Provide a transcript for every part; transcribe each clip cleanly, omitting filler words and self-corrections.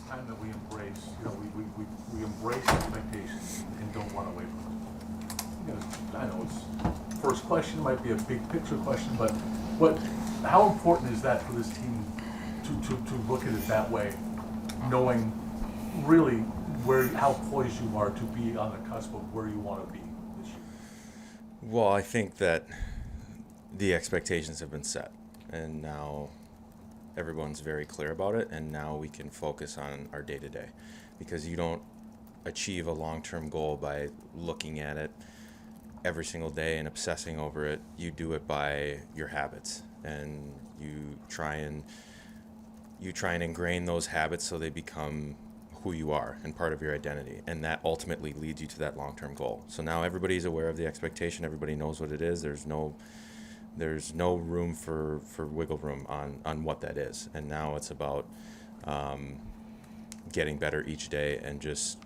time that we embrace, we embrace expectations and don't run away from them? I know it's first question, might be a big picture question, but how important is that for this team to look at it that way, knowing really how poised you are to be on the cusp of where you want to be this year? Well, I think that the expectations have been set, and now everyone's very clear about it, and now we can focus on our day-to-day, because you don't achieve a long-term goal by looking at it every single day and obsessing over it. You do it by your habits, and you try and ingrain those habits so they become who you are and part of your identity, and that ultimately leads you to that long-term goal. So now everybody's aware of the expectation, everybody knows what it is. There's no room for wiggle room on what that is, and now it's about getting better each day and just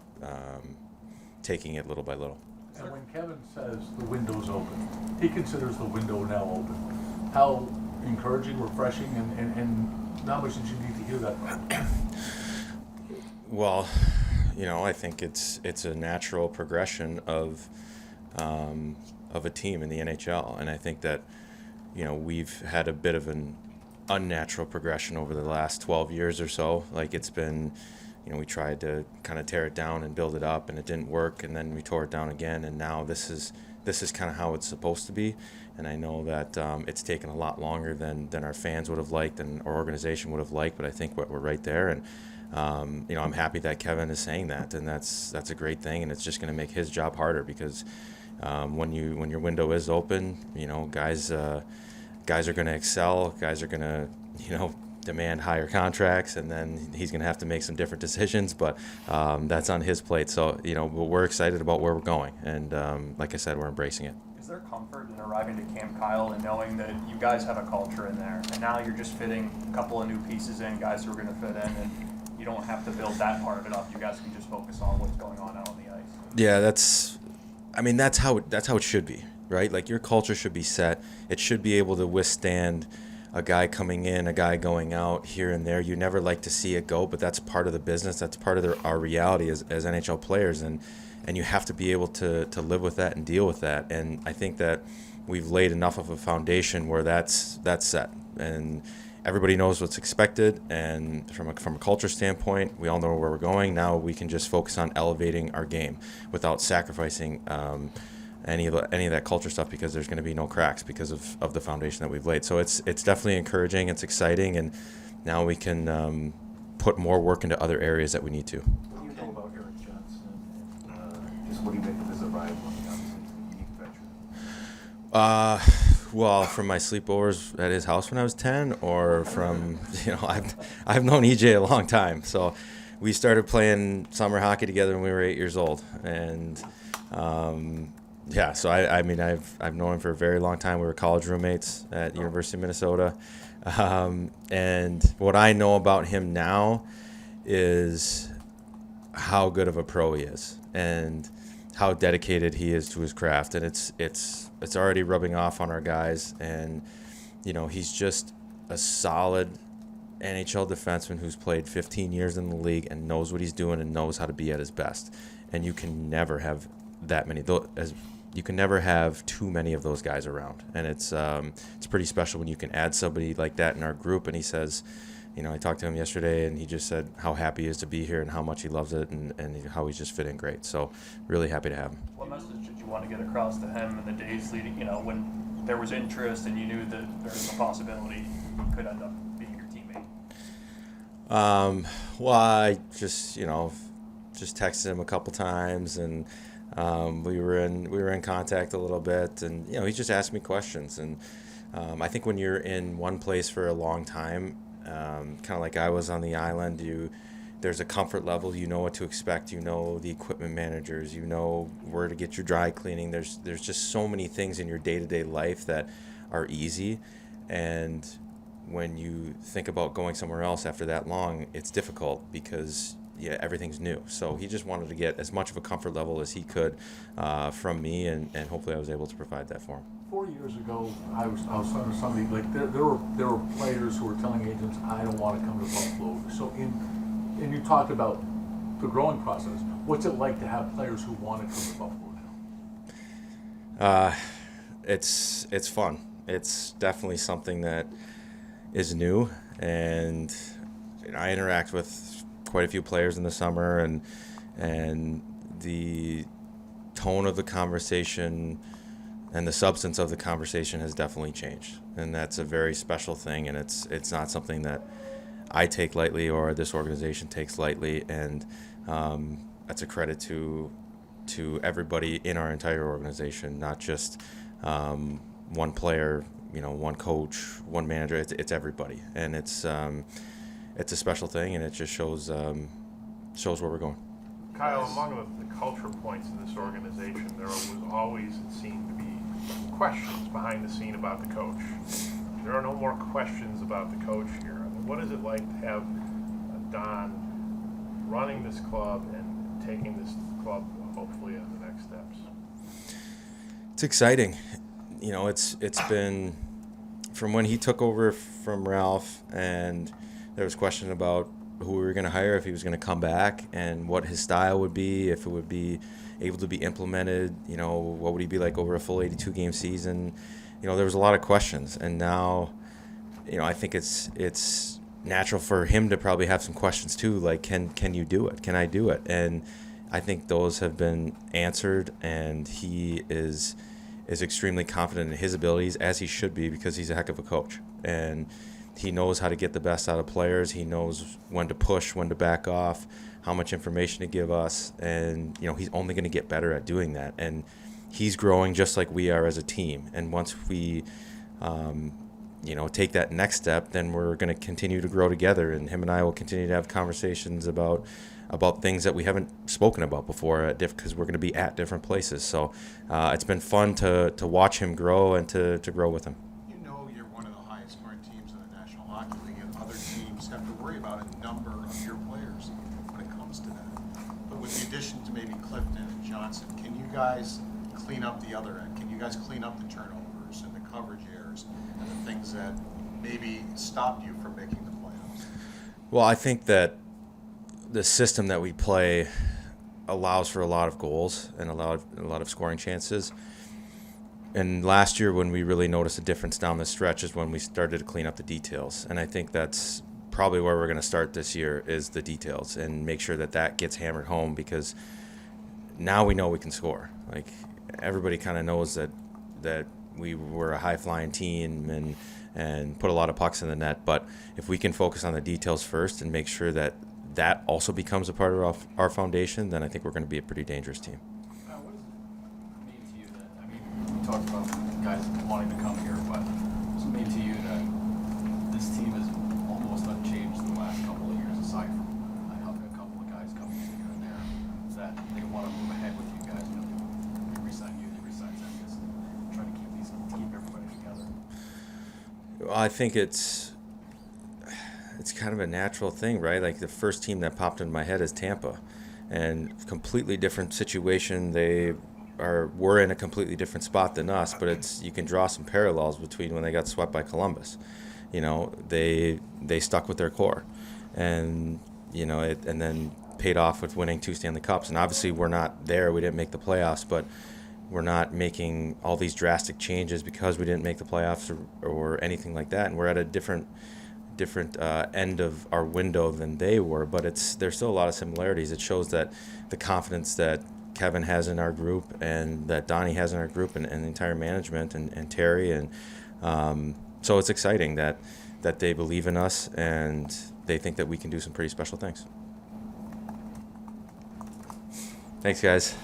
taking it little by little. And when Kevin says the window's open, he considers the window now open. How encouraging, refreshing, and how much did you need to hear that from? Well, I think it's a natural progression of a team in the NHL, and I think that we've had a bit of an unnatural progression over the last 12 years or so. Like, it's been, we tried to kind of tear it down and build it up, and it didn't work, and then we tore it down again, and now this is kind of how it's supposed to be. And I know that it's taken a lot longer than our fans would have liked and our organization would have liked, but I think we're right there. And I'm happy that Kevin is saying that, and that's a great thing, and it's just going to make his job harder, because when your window is open, guys are going to excel. Guys are going to demand higher contracts, and then he's going to have to make some different decisions. But that's on his plate. So but we're excited about where we're going, and like I said, we're embracing it. Is there comfort in arriving to Camp Kyle and knowing that you guys have a culture in there, and now you're just fitting a couple of new pieces in, guys who are going to fit in, and you don't have to build that part of it up. You guys can just focus on what's going on out on the ice. Yeah, that's how it should be, right? Like, your culture should be set. It should be able to withstand a guy coming in, a guy going out here and there. You never like to see it go, but that's part of the business. That's part of our reality as NHL players, and you have to be able to live with that and deal with that. And I think that we've laid enough of a foundation where that's set, and everybody knows what's expected. And from a culture standpoint, we all know where we're going. Now we can just focus on elevating our game without sacrificing any of that culture stuff, because there's going to be no cracks because of the foundation that we've laid. So it's definitely encouraging. It's exciting, and now we can put more work into other areas that we need to. What do you know about Eric Johnson, and just what do you make of his arrival? Obviously, he's a unique veteran. Well, from my sleepovers at his house when I was 10, or from, I've known EJ a long time. So we started playing summer hockey together when we were 8 years old. And, so I've known him for a very long time. We were college roommates at University of Minnesota. And what I know about him now is how good of a pro he is, and how dedicated he is to his craft, and it's already rubbing off on our guys. And he's just a solid NHL defenseman who's played 15 years in the league and knows what he's doing and knows how to be at his best. And you can never have you can never have too many of those guys around. And it's pretty special when you can add somebody like that in our group. And he says, I talked to him yesterday, and he just said how happy he is to be here and how much he loves it, and how he's just fitting great. So really happy to have him. What message did you want to get across to him in the days leading, when there was interest and you knew that there was a possibility he could end up being your teammate? Well, I just texted him a couple times, and we were in contact a little bit, and he just asked me questions. And I think when you're in one place for a long time, kind of like I was on the island, there's a comfort level. You know what to expect. The equipment managers. Where to get your dry cleaning. There's just so many things in your day-to-day life that are easy, and when you think about going somewhere else after that long, it's difficult, because everything's new. So he just wanted to get as much of a comfort level as he could from me, and hopefully I was able to provide that for him. 4 years ago, I was talking to somebody, like there were players who were telling agents, I don't want to come to Buffalo. So in And you talked about the growing process. What's it like to have players who want to come to Buffalo now? It's fun. It's definitely something that is new, and I interact with quite a few players in the summer, and the tone of the conversation and the substance of the conversation has definitely changed, and that's a very special thing, and it's not something that I take lightly or this organization takes lightly, and that's a credit to everybody in our entire organization, not just one player, one coach, one manager. It's everybody, and it's a special thing, and it just shows where we're going. Kyle, among the culture points in this organization, there was always, it seemed to be, questions behind the scene about the coach. There are no more questions about the coach here. I mean, what is it like to have Don running this club and taking this club hopefully on the next steps? It's exciting. It's been from when he took over from Ralph, and there was question about who we were going to hire, if he was going to come back, and what his style would be, if it would be able to be implemented, what would he be like over a full 82-game season. There was a lot of questions, and now, I think it's natural for him to probably have some questions too, like can you do it? Can I do it? And I think those have been answered, and he is extremely confident in his abilities, as he should be, because he's a heck of a coach, and he knows how to get the best out of players. He knows when to push, when to back off, how much information to give us, and he's only going to get better at doing that. And he's growing just like we are as a team. And once we, take that next step, then we're going to continue to grow together. And him and I will continue to have conversations about things that we haven't spoken about before, because we're going to be at different places. So it's been fun to watch him grow and to grow with him. You're one of the highest scoring teams in the National Hockey League, and other teams have to worry about a number of your players when it comes to that. But with the addition to maybe Clifton and Johnson, can you guys clean up the other end? Can you guys clean up the turnovers and the coverage errors and the things that maybe stopped you from making the playoffs? Well, I think that the system that we play allows for a lot of goals and a lot of scoring chances. And last year, when we really noticed a difference down the stretch, is when we started to clean up the details. And I think that's probably where we're going to start this year, is the details, and make sure that gets hammered home, because now we know we can score. Like, everybody kind of knows that we were a high-flying team and put a lot of pucks in the net. But if we can focus on the details first and make sure that also becomes a part of our foundation, then I think we're going to be a pretty dangerous team. What does it mean to you that, you talked about guys wanting to come here, but what does it mean to you that this team is almost unchanged the last couple of years, aside from a couple of guys coming in here and there, that they want to move ahead with you guys? They re-sign you, they re-sign Zemgus, and try to keep everybody together? Well, I think it's kind of a natural thing, right? Like, the first team that popped into my head is Tampa, and completely different situation. They were in a completely different spot than us, but you can draw some parallels between when they got swept by Columbus. They stuck with their core, and and then paid off with winning 2 Stanley Cups. And obviously, we're not there. We didn't make the playoffs, but we're not making all these drastic changes because we didn't make the playoffs or anything like that. And we're at a different end of our window than they were, but there's still a lot of similarities. It shows that the confidence that Kevin has in our group, and that Donnie has in our group, and the entire management, and Terry, and so it's exciting that they believe in us, and they think that we can do some pretty special things. Thanks, guys.